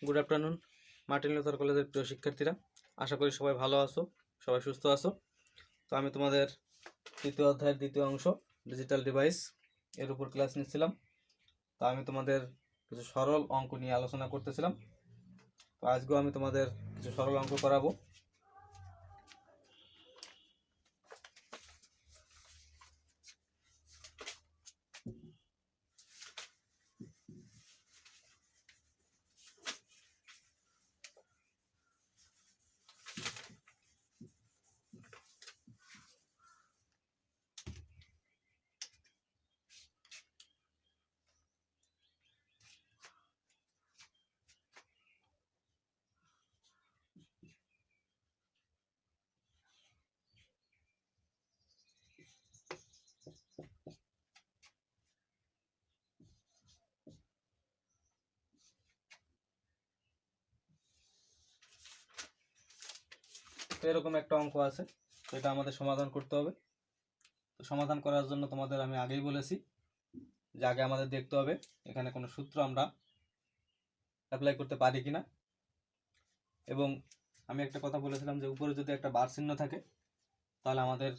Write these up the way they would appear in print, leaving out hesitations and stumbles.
Good afternoon Martin Luther কলেজের প্রিয় শিক্ষার্থীরা, আশা করি সবাই ভালো আছো, সবাই সুস্থ আছো। তো আমি তোমাদের তৃতীয় অধ্যায়ের দ্বিতীয় অংশ ডিজিটাল ডিভাইস এর উপর ক্লাস নিচ্ছিলাম। তো আমি তোমাদের কিছু সরল অঙ্ক নিয়ে আলোচনা করতেছিলাম। তো আজকেও আমি তোমাদের কিছু সরল অঙ্ক করাবো। তো এরকম একটা অঙ্ক আছে, তো এটা আমাদের সমাধান করতে হবে। তো সমাধান করার জন্য তোমাদের আমি আগেই বলেছি যে আগে আমাদের দেখতে হবে এখানে কোনো সূত্র আমরা অ্যাপ্লাই করতে পারি কিনা। এবং আমি একটা কথা বলেছিলাম যে উপরে যদি একটা বার চিহ্ন থাকে তাহলে আমাদের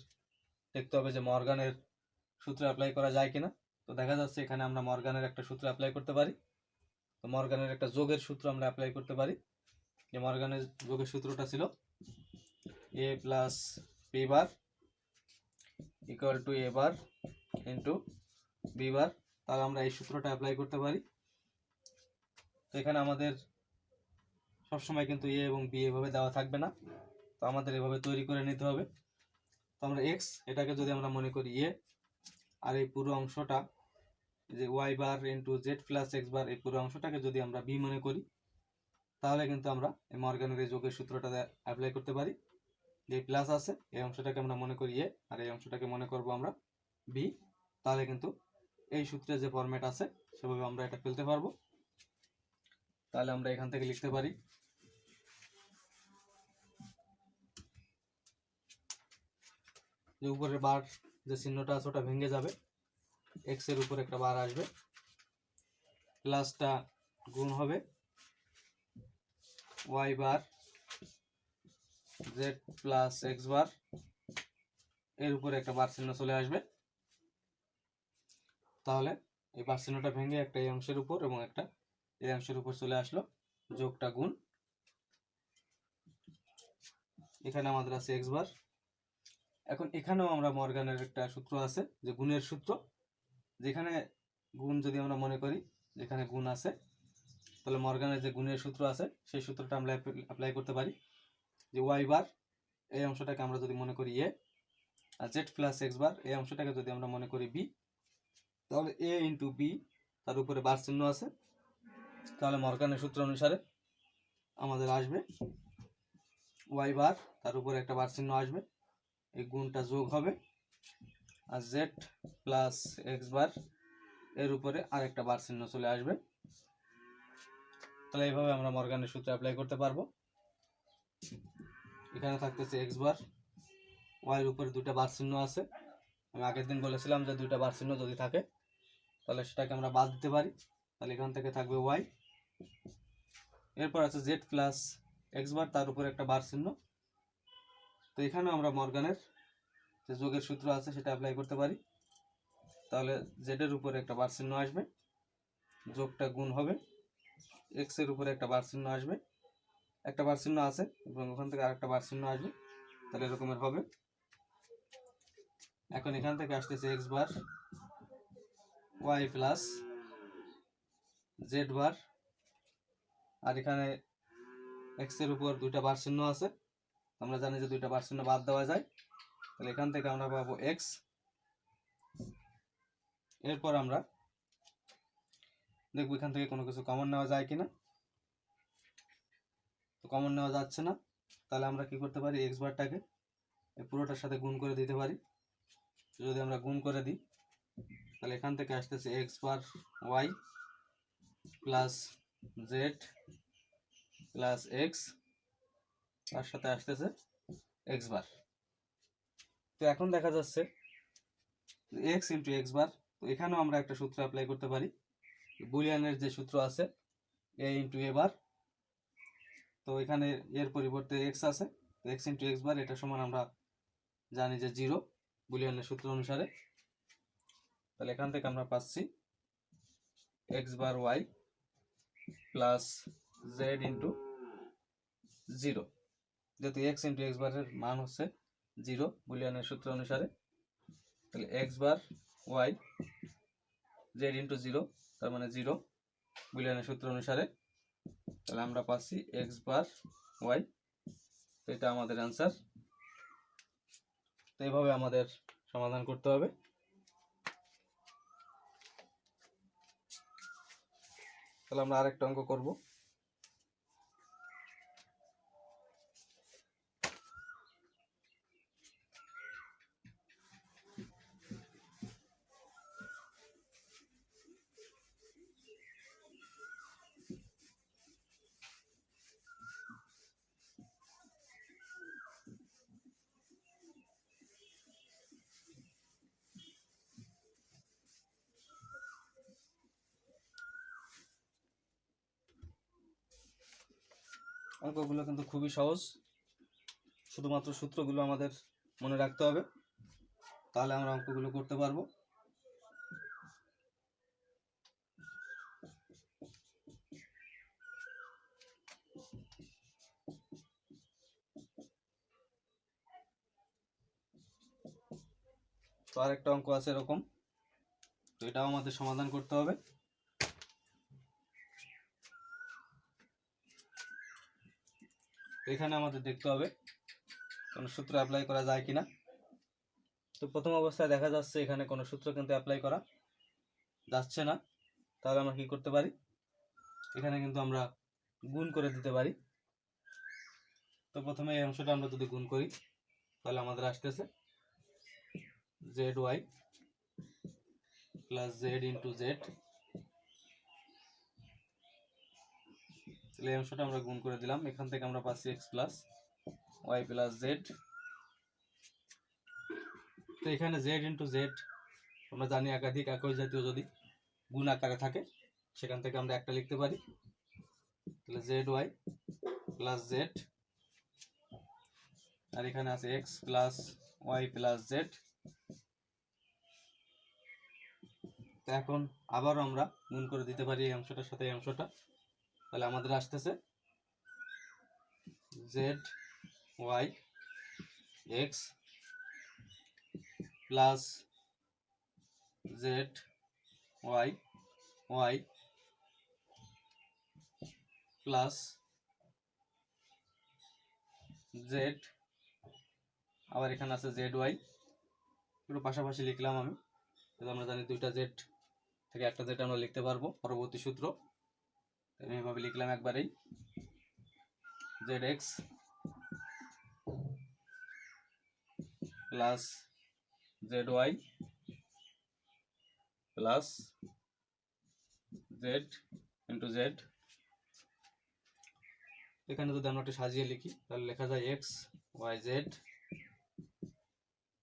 দেখতে হবে যে মর্গানের সূত্র অ্যাপ্লাই করা যায় কিনা। তো দেখা যাচ্ছে এখানে আমরা মর্গানের একটা সূত্র অ্যাপ্লাই করতে পারি। তো মর্গানের একটা যোগের সূত্র আমরা অ্যাপ্লাই করতে পারি। যে মর্গানের যোগের সূত্রটা ছিল A plus P bar equal to A bar into B bar. তাহলে আমরা এই সূত্রটা অ্যাপ্লাই করতে পারি। তো এখানে আমাদের সবসময় কিন্তু এ এবং বি এভাবে দেওয়া থাকবে না, তো আমাদের এভাবে তৈরি করে নিতে হবে। তো আমরা এক্স এটাকে যদি আমরা মনে করি এ, আর এই পুরো অংশটা যে Y bar into Z plus X bar এই পুরো অংশটাকে যদি আমরা বি মনে করি তাহলে কিন্তু আমরা এই মর্গানের এই যোগের সূত্রটা অ্যাপ্লাই করতে পারি। যে প্লাস আছে এই অংশটাকে আমরা মনে করি এ, আর এই অংশটাকে মনে করব আমরা বি। তাহলে কিন্তু এই সূত্রের যে ফরম্যাট আছে সেভাবে আমরা এটা ফেলতে পারবো। তাহলে আমরা এখান থেকে লিখতে পারি যে উপরের বার যে চিহ্নটা আছে ওটা ভেঙে যাবে, এক্স এর উপর একটা বার আসবে, প্লাসটা গুণ হবে Y bar Z plus X বার, এর উপরে একটা বার চিহ্ন চলে আসবে। তাহলে এই বার চিহ্নটা ভেঙে একটা এই অংশের উপর এবং একটা এই অংশের উপর চলে আসলো, যোগটা গুণ। এখানে আমাদের আছে এক্স বার। এখন এখানেও আমরা মর্গানের একটা সূত্র আছে যে গুণের সূত্র, যেখানে গুণ যদি আমরা মনে করি যেখানে গুণ আছে তাহলে মর্গানের যে গুণের সূত্র আছে সেই সূত্রটা আমরা অ্যাপ্লাই করতে পারি। যে ওয়াই বার এই অংশটাকে আমরা যদি মনে করি এ, আর জেড প্লাস এক্স বার এই অংশটাকে যদি আমরা মনে করি বি, তাহলে এ ইন্টু বি তার উপরে বার চিহ্ন আছে, তাহলে মর্গানের সূত্র অনুসারে আমাদের আসবে ওয়াই বার তার উপরে একটা বার চিহ্ন আসবে, এই গুণটা যোগ হবে, আর জেড প্লাস এক্স বার এর উপরে আরেকটা বার চিহ্ন চলে আসবে। তাহলে এইভাবে আমরা মর্গানের সূত্র অ্যাপ্লাই করতে পারবো। এখানে থাকতেছে এক্স বার, ওয়াই এর উপরে দুইটা বার চিহ্ন আছে। আমি আগের দিন বলেছিলাম যে দুইটা বার চিহ্ন যদি থাকে তাহলে সেটাকে আমরা বাদ দিতে পারি। তাহলে এখান থেকে থাকবে ওয়াই, এরপর আছে জেড প্লাস এক্স বার তার উপরে একটা বার চিহ্ন। তো এখানেও আমরা মর্গানের যে যোগের সূত্র আছে সেটা অ্যাপ্লাই করতে পারি। তাহলে জেড এর উপরে একটা বার চিহ্ন আসবে, যোগটা গুণ হবে, এক্স এর উপরে একটা বার চিহ্ন আসবে, একটা বার চিহ্ন আছে এবং ওখান থেকে আরেকটা বার চিহ্ন আসবে, তাহলে এরকমের হবে। এখন এখান থেকে আসতেছে X bar Y plus Z বার, আর এখানে এক্স এর উপর দুইটা বার চিহ্ন আছে, আমরা জানি যে দুইটা বার চিহ্ন বাদ দেওয়া যায়, তাহলে এখান থেকে আমরা পাবো এক্স। এরপর আমরা দেখবো এখান থেকে কোনো কিছু কমন নেওয়া যায় কিনা। তো কমন নেওয়া যাচ্ছে না, তাহলে আমরা কি করতে পারি এক্স বারটাকে পুরোটার সাথে গুণ করে দিতে পারি। যদি আমরা গুণ করে দিই তাহলে এখান থেকে আসতেছে X bar Y plus Z plus X, তার সাথে আসতেছে এক্স বার। তো এখন দেখা যাচ্ছে এক্স ইন্টু এক্স বার, তো এখানেও আমরা একটা সূত্র অ্যাপ্লাই করতে পারি, বুলিয়ানের যে সূত্র আছে এ ইন্টু এ বার, তো এখানে এর পরিবর্তে এক্স আছে, এক্স ইন্টু এক্স বার এটা সমান আমরা জানি যে 0 বুলিয়ানের সূত্র অনুসারে। তাহলে এখান থেকে আমরা পাচ্ছি x bar Y plus z into 0, যেহেতু এক্স ইন্টু এক্স বারের মান হচ্ছে 0 বুলিয়ানের সূত্র অনুসারে। তাহলে x bar Y Z into 0 তার মানে 0 বুলিয়ানের সূত্র অনুসারে। তাহলে আমরা পাচ্ছি এক্স বার ওয়াই, তো এটা আমাদের অ্যান্সার। তো এইভাবে আমাদের সমাধান করতে হবে। তাহলে আমরা আরেকটা অঙ্ক করব। অঙ্কগুলো কিন্তু খুবই সহজ, শুধুমাত্র সূত্রগুলো আমাদের মনে রাখতে হবে, তাহলে আমরা অঙ্কগুলো করতে পারবো। তো আরেকটা অঙ্ক আছে এরকম, তো এটাও আমাদের সমাধান করতে হবে। এখানে আমাদের দেখতে হবে কোনো সূত্র অ্যাপ্লাই করা যায় কিনা। তো প্রথম অবস্থায় দেখা যাচ্ছে এখানে কোনো সূত্র কিন্তু অ্যাপ্লাই করা যাচ্ছে না। তাহলে আমরা কি করতে পারি, এখানে কিন্তু আমরা গুণ করে দিতে পারি। তো প্রথমে এই অংশটা আমরা যদি গুণ করি তাহলে আমাদের আসতেছে z y plus z into z. তাহলে এই অংশটা আমরা গুণ করে দিলাম, এখান থেকে আমরা পাচ্ছি x plus y plus z. তো এখানে জেড ইন্টু জেড আমরা জানি একাধিক একই জাতীয় যদি গুণ আকারে থাকে সেখান থেকে আমরা একটা লিখতে পারি। তাহলে জেড ওয়াই প্লাস জেড, আর এখানে আছে x plus y plus z. তো এখন আবারও আমরা গুণ করে দিতে পারি এই অংশটার সাথে এই অংশটা। তাহলে আমাদের আসতেছে z y x plus z y y plus z, আবার এখানে আছে জেড ওয়াই, একটু পাশাপাশি লিখলাম আমি, তাহলে আমরা জানি দুইটা জেড থেকে একটা জেড আমরা লিখতে পারবো পরবর্তী সূত্র। আমি এভাবে লিখলাম একবারেই, z x plus z y plus z into z. এখানে যদি আমরা একটু সাজিয়ে লিখি তাহলে লেখা যায় এক্স ওয়াই জেড,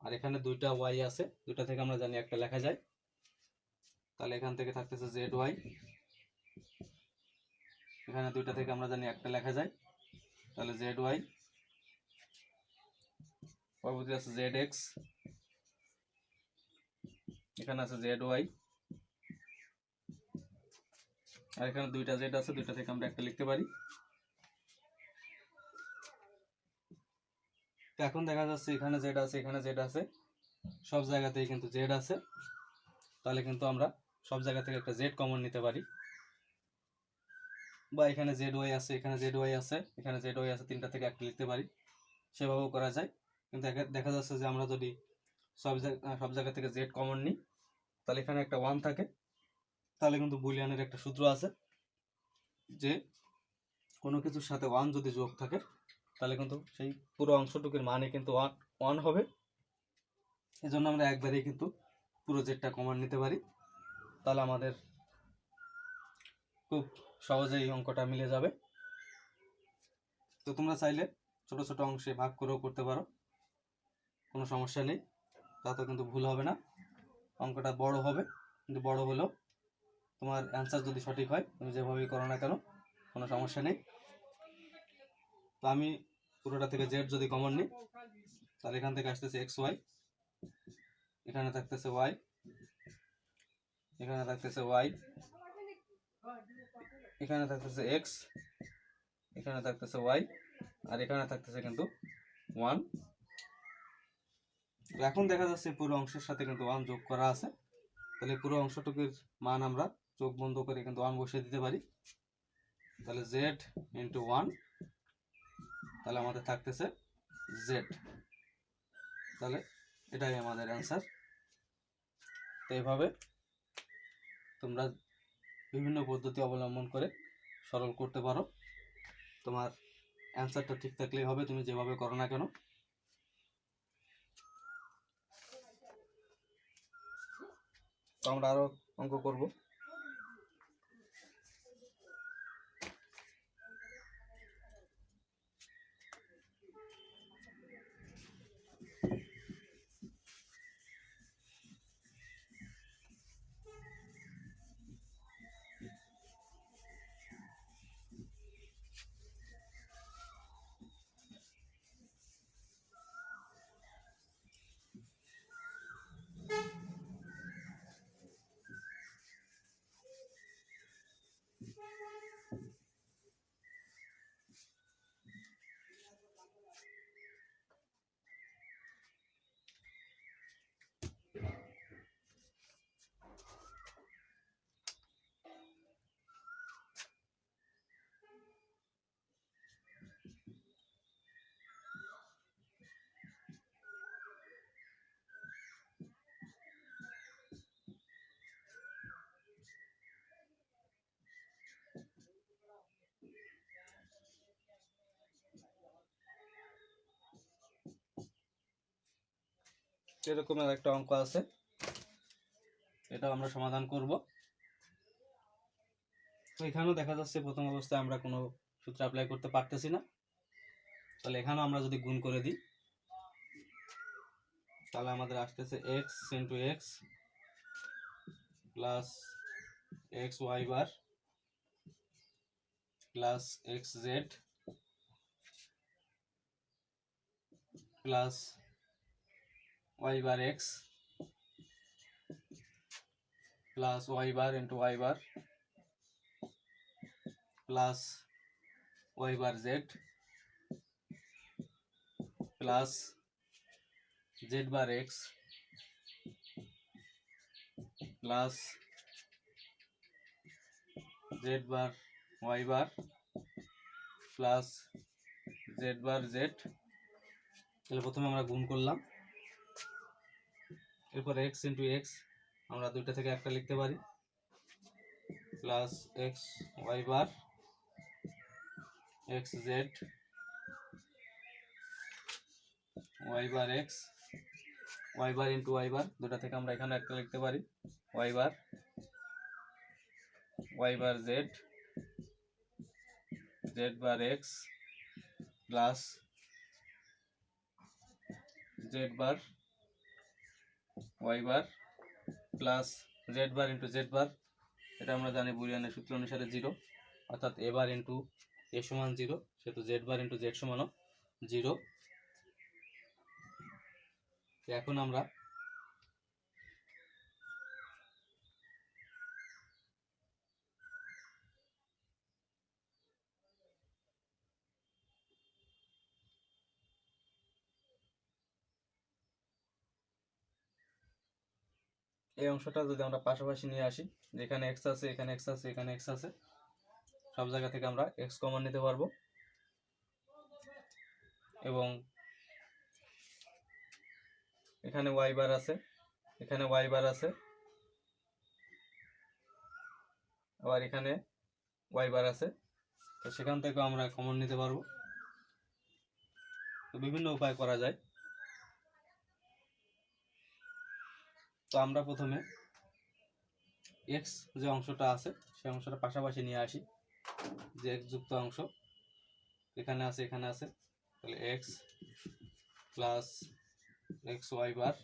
আর এখানে দুইটা ওয়াই আছে, দুইটা থেকে আমরা জানি একটা লেখা যায়। তাহলে এখান থেকে থাকতেছে জেড ওয়াই, এখানে দুইটা থেকে আমরা জানি একটা লেখা যায়, তাহলে জেড ওয়াই। পরবর্তী আছে জেড এক্স, এখানে আছে জেড ওয়াই, আর এখানে দুইটা জেড আছে, দুইটা থেকে আমরা একটা লিখতে পারি। এখন দেখা যাচ্ছে এখানে জেড আছে এখানে জেড আছে, সব জায়গাতেই কিন্তু জেড আছে, তাহলে কিন্তু আমরা সব জায়গা থেকে একটা জেড কমন নিতে পারি। বা এখানে জেড ওয়াই আছে এখানে জেড ওয়াই আছে এখানে জেড ওয়াই আছে, তিনটা থেকে একটা লিখতে পারি, সেভাবেও করা যায়। কিন্তু দেখা যাচ্ছে যে আমরা যদি সব জায়গা থেকে জেড কমন নিই তাহলে এখানে একটা ওয়ান থাকে, তাহলে কিন্তু বুলিয়ানের একটা সূত্র আছে যে কোনো কিছুর সাথে ওয়ান যদি যোগ থাকে তাহলে কিন্তু সেই পুরো অংশটুকুর মানে কিন্তু ওয়ান হবে। এই জন্য আমরা একবারেই কিন্তু পুরো জেডটা কমন নিতে পারি, তাহলে আমাদের খুব সহজেই অঙ্কটা মিলে যাবে। তো তোমরা চাইলে ছোট ছোট অংশে ভাগ করেও করতে পারো, কোনো সমস্যা নেই, তাতে কিন্তু ভুল হবে না। অঙ্কটা বড় হবে, কিন্তু বড় হলেও তোমার অ্যান্সার যদি সঠিক হয় তুমি যেভাবেই করো না কেন কোনো সমস্যা নেই। তো আমি পুরোটা থেকে জেড যদি কমন নিই তাহলে এখান থেকে আসতেছে এক্স ওয়াই, এখানে থাকতেছে ওয়াই, এখানে থাকতেছে ওয়াই, এখানে থাকতেছে এক্স, এখানে থাকতেছে ওয়াই, আর এখানে থাকতেছে কিন্তু 1। এখন দেখা যাচ্ছে পুরো অংশের সাথে কিন্তু 1 যোগ করা আছে, তাহলে পুরো অংশটুকুর মান আমরা চোখ বন্ধ করে কিন্তু 1 বসিয়ে দিতে পারি। তাহলে z ইন্টু 1, তাহলে আমাদের থাকতেছে z। তাহলে এটাই আমাদের অ্যান্সার। তো এইভাবে তোমরা বিভিন্ন পদ্ধতি অবলম্বন করে সরল করতে পারো। তোমার অ্যান্সারটা ঠিক থাকলেই হবে, তুমি যেভাবে করো না কেন। তো আমরা আরো অঙ্ক করব। এরকমের একটা অঙ্ক আছে, এটা আমরা সমাধান করব। তো এখানেও দেখা যাচ্ছে প্রথম অবস্থায় আমরা কোনো সূত্র অ্যাপ্লাই করতে পারতেছি না, তাহলে এখানেও আমরা যদি গুণ করে দিই তাহলে আমাদের আসতেছে X into X plus X Y bar plus X Z plus Y bar X plus Y bar into Y bar plus Y bar Z plus Z bar X plus Z bar Y bar plus Z bar Z. তাহলে প্রথমে আমরা গুণ করলাম, এরপর x into x আমরা দুইটা থেকে একটা লিখতে পারি, plus X Y bar X Z Y bar X Y bar into Y bar, দুটা থেকে আমরা এখানে একটা লিখতে পারি, Y bar Z Z bar X plus Z bar Y bar plus Z bar into Z bar, এটা আমরা জানি বুলিয়ানের সূত্র অনুসারে 0, অর্থাৎ এ বার ইন্টু এ সমান 0, সেহেতু জেড বার ইন্টু জেড সমানও 0। এখন আমরা এই অংশটা যদি আমরা পাশাপাশি নিয়ে আসি, যেখানে এক্স আছে এখানে এক্স আছে এখানে এক্স আছে, সব জায়গা থেকে আমরা এক্স কমন নিতে পারবো, এবং এখানে ওয়াই বার আছে এখানে ওয়াই বার আছে, আবার এখানে ওয়াই বার আছে, তো সেখান থেকেও আমরা কমন নিতে পারবো। তো বিভিন্ন উপায় করা যায়। তো আমরা প্রথমে এক্স যে অংশটা আছে সেই অংশটা পাশাপাশি নিয়ে আসি, যে এক্স যুক্ত অংশ এখানে আছে এখানে আছে, তাহলে X plus X Y bar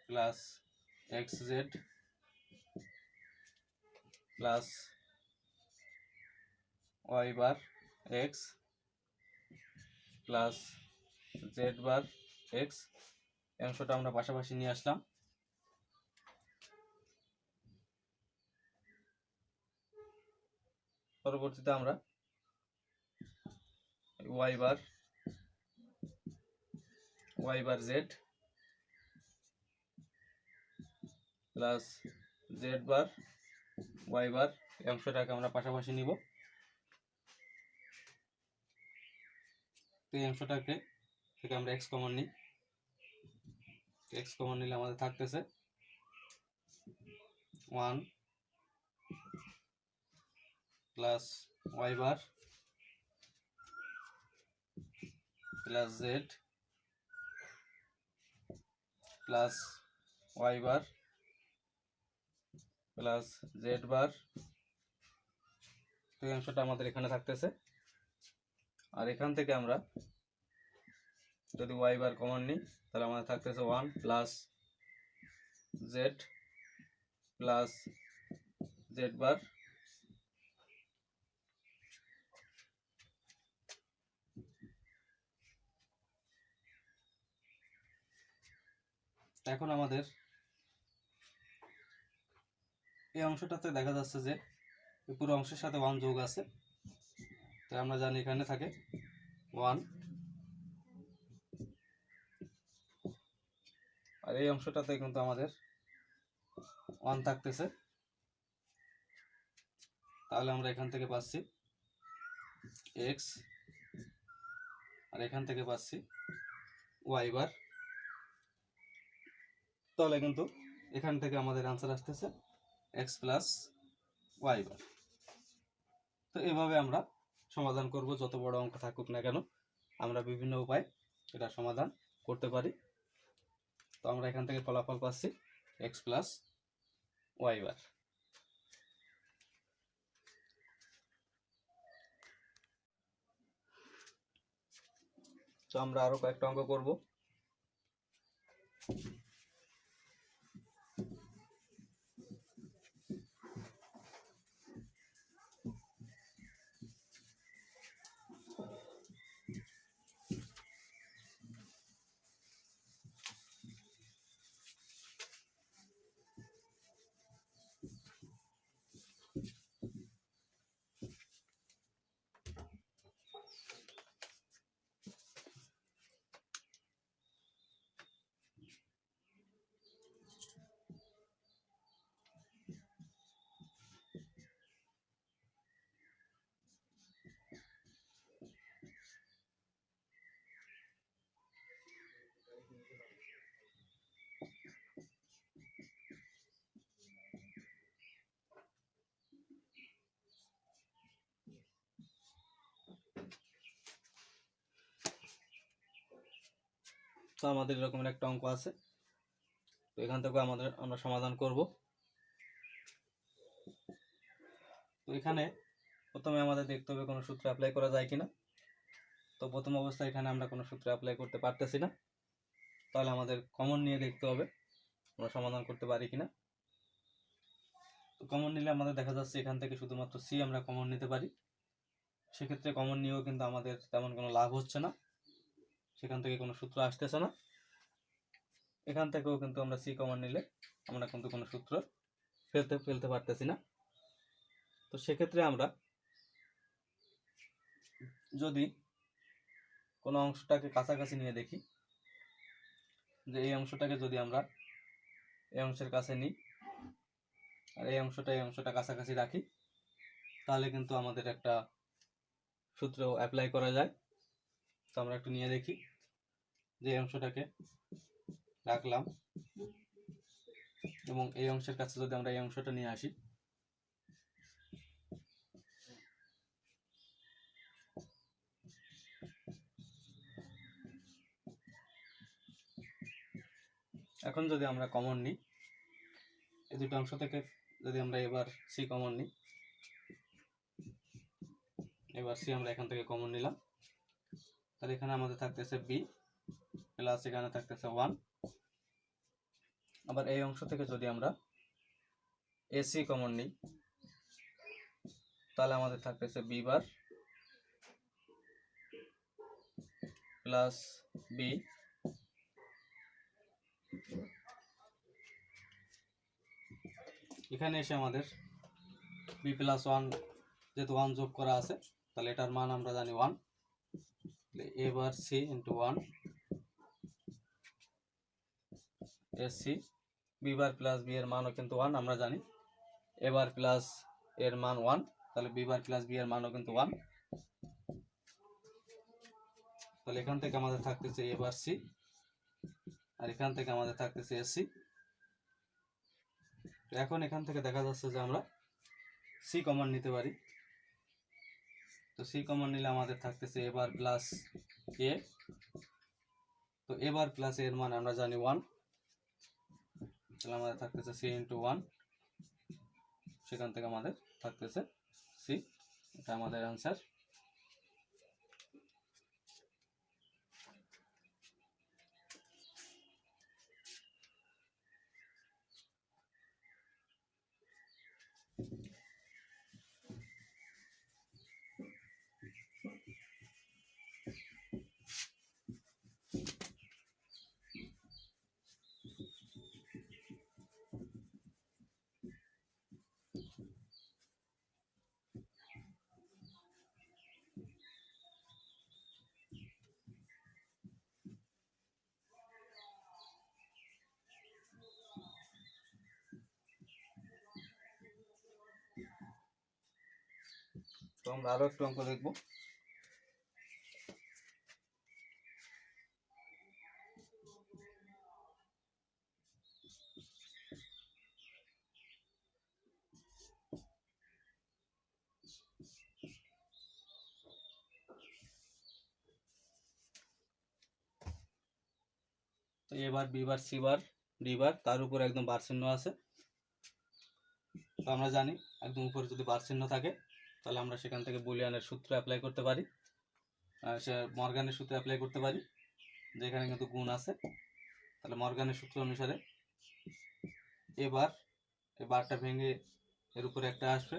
plus X Z plus Y bar X plus Z bar X, এই অংশটা আমরা পাশাপাশি নিয়ে আসলাম। পরবর্তীতে আমরা Y bar Z plus Z bar Y bar, এই অংশটাকে আমরা পাশাপাশি নিব। তো এই অংশটাকে থেকে আমরা এক্স কমন নিই, এক্স কমন নিলে আমাদের থাকতেছে 1 plus Y bar plus Z plus Y bar plus Z বার। তো এই অংশটা আমাদের এখানে থাকতেছে। আর এখান থেকে আমরা যদি ওয়াই বার কমন নিই তাহলে আমাদের থাকতেছে 1 প্লাস জেড প্লাস জেড বার এখন আমাদের এই অংশটাতে দেখা যাচ্ছে যে এই পুরো অংশের সাথে 1 যোগ আছে, তাই আমরা জানি এখানে থাকে 1। আর এই অংশটাতে কিন্তু আমাদের 1 থাকতেছে, তাহলে আমরা এখান থেকে পাচ্ছি এক্স আর এখান থেকে পাচ্ছি ওয়াই বার। তাহলে কিন্তু এখান থেকে আমাদের আনসার আসতেছে এক্স প্লাস ওয়াই বার। তো এভাবে আমরা সমাধান করব, যত বড় অঙ্ক থাকুক না কেন আমরা বিভিন্ন উপায়ে এটা সমাধান করতে পারি। তো আমরা এখান থেকে ফলাফল পাচ্ছি এক্স প্লাস ওয়াই বার। তো আমরা আরো কয়েকটা অঙ্ক করব। তো আমাদের এরকম একটা অঙ্ক আছে, তো এখান থেকে আমরা সমাধান করব। তো এখানে প্রথমে আমাদের দেখতে হবে কোনো সূত্র অ্যাপ্লাই করা যায় কিনা। তো প্রথম অবস্থায় এখানে আমরা কোনো সূত্র অ্যাপ্লাই করতে পারতেছি না, তাহলে আমাদের কমন নিয়ে দেখতে হবে আমরা সমাধান করতে পারি কিনা। তো কমন নিলে আমাদের দেখা যাচ্ছে এখান থেকে শুধুমাত্র সি আমরা কমন নিতে পারি। সেক্ষেত্রে কমন নিয়েও কিন্তু আমাদের তেমন কোনো লাভ হচ্ছে না, সেখান থেকে কোনো সূত্র আসতেছে না। এখান থেকেও কিন্তু আমরা সি কমন নিলে আমরা কিন্তু কোনো সূত্র ফেলতে পারতেছি না। তো সেক্ষেত্রে আমরা যদি কোনো অংশটাকে কাছাকাছি নিয়ে দেখি, যে এই অংশটাকে যদি আমরা এই অংশের কাছে নিই আর এই অংশটা কাছাকাছি রাখি, তাহলে কিন্তু আমাদের একটা সূত্র অ্যাপ্লাই করা যায়। তো আমরা একটু নিয়ে দেখি, যে এই অংশটাকে রাখলাম এবং এই অংশের কাছে যদি আমরা এই অংশটা নিয়ে আসি, এখন যদি আমরা কমন নিই এই দুটো অংশ থেকে, যদি আমরা এবার সি কমন নিই, এবার সি আমরা এখান থেকে কমন নিলাম, তাহলে এখানে আমাদের থাকতেছে বি প্লাস এখানে থাকতেছে 1। আবার এই অংশ থেকে যদি আমরা এসি কমন নিই, তাহলে আমাদের থাকতেছে বি বার প্লাস বি এখানে এসে আমাদের বি প্লাস ওয়ান যেহেতু ওয়ান যোগ করা আছে তাহলে এটার মান আমরা জানি one, A bar C into one S C, B bar plus B এর মানও কিন্তু ওয়ান আমরা জানি, এ বার প্লাস এর মান ওয়ান, তাহলে বি বার প্লাস বি এর মানও কিন্তু ওয়ান। তাহলে এখান থেকে আমাদের থাকতেছে এ বার সি আর এখান থেকে আমাদের থাকতেছে এস সি। এখন এখান থেকে দেখা যাচ্ছে যে আমরা সি কমন নিতে পারি। তো সি কমন নিলে আমাদের থাকতেছে এ বার প্লাস এ, তো এ বার প্লাস এর মান আমরা জানি ওয়ান, তাহলে আমাদের থাকতেছে সি ইন্টু ওয়ান, সেখান থেকে আমাদের থাকতেছে সি, এটা আমাদের অ্যান্সার। তো আমরা আরো একটু অঙ্ক দেখব। তো A bar B bar C bar D bar তার উপর একদম বার চিহ্ন আছে। তো আমরা জানি একদম উপরে যদি বার চিহ্ন থাকে তাহলে আমরা সেখান থেকে বুলিয়ানের সূত্র অ্যাপ্লাই করতে পারি, সে মর্গানের সূত্র অ্যাপ্লাই করতে পারি, যেখানে কিন্তু গুণ আছে। তাহলে মর্গানের সূত্র অনুসারে এবার এই বারটা ভেঙে এর উপরে একটা আসবে,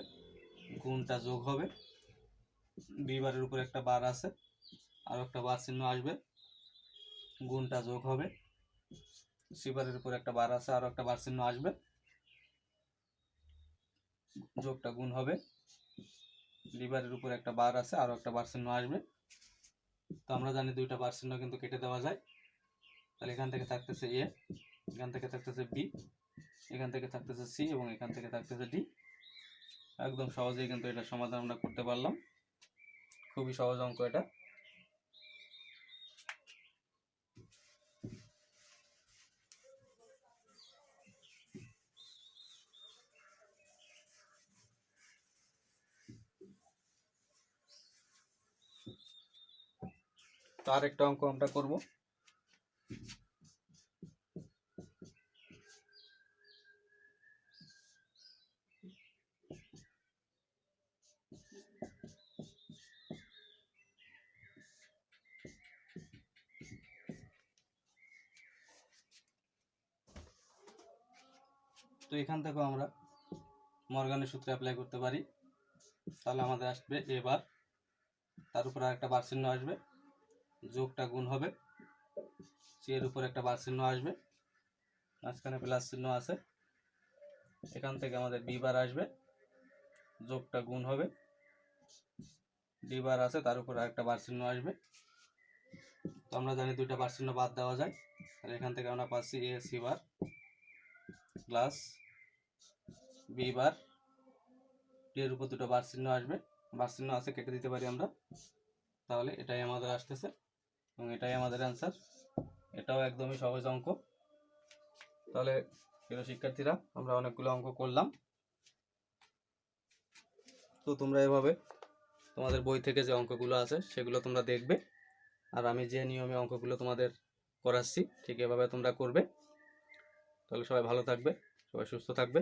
গুণটা যোগ হবে, বি বারের উপরে একটা বার আছে আর একটা বার চিহ্ন আসবে, গুণটা যোগ হবে, সি বারের উপরে একটা বার আছে আর একটা বার চিহ্ন আসবে, যোগটা গুণ হবে, ডি বারের উপরে একটা বার আছে আর একটা বার চিহ্ন আসবে। তো আমরা জানি দুইটা বার চিহ্ন কিন্তু কেটে দেওয়া যায়। তাহলে এখান থেকে থাকতেছে এ, এখান থেকে থাকতেছে বি, এখান থেকে থাকতেছে সি এবং এখান থেকে থাকতেছে ডি। একদম সহজেই কিন্তু এটা সমাধান আমরা করতে পারলাম, খুবই সহজ অঙ্ক এটা। তো আরেকটা অঙ্ক আমরা করব। তো এখান থেকেও আমরা মর্গানের সূত্র অ্যাপ্লাই করতে পারি। তাহলে আমাদের আসবে এ বার, তার উপর একটা বার চিহ্ন আসবে, যোগটা গুণ হবে, সি এর উপর একটা বার চিহ্ন আসবে, মাঝখানে প্লাস চিহ্ন আছে, এখান থেকে আমাদের বি বার আসবে, যোগটা গুণ হবে, ডি বার আছে তার উপর একটা বার চিহ্ন আসবে। তো আমরা জানি দুইটা বার চিহ্ন বাদ দেওয়া যায়, তাহলে এখান থেকে আমরা পাচ্ছি a c bar plus b bar, d এর উপর দুটো বার চিহ্ন আসবে, বার চিহ্ন আছে কেটে দিতে পারি আমরা। তাহলে এটাই আমাদের আসতেছে এবং এটাই আমাদের অ্যান্সার। এটাও একদমই সহজ অঙ্ক। তাহলে প্রিয় শিক্ষার্থীরা, আমরা অনেকগুলো অঙ্ক করলাম। তো তোমরা এভাবে তোমাদের বই থেকে যে অঙ্কগুলো আছে সেগুলো তোমরা দেখবে, আর আমি যে নিয়মে অঙ্কগুলো তোমাদের করাচ্ছি ঠিক এভাবে তোমরা করবে। তাহলে সবাই ভালো থাকবে, সবাই সুস্থ থাকবে।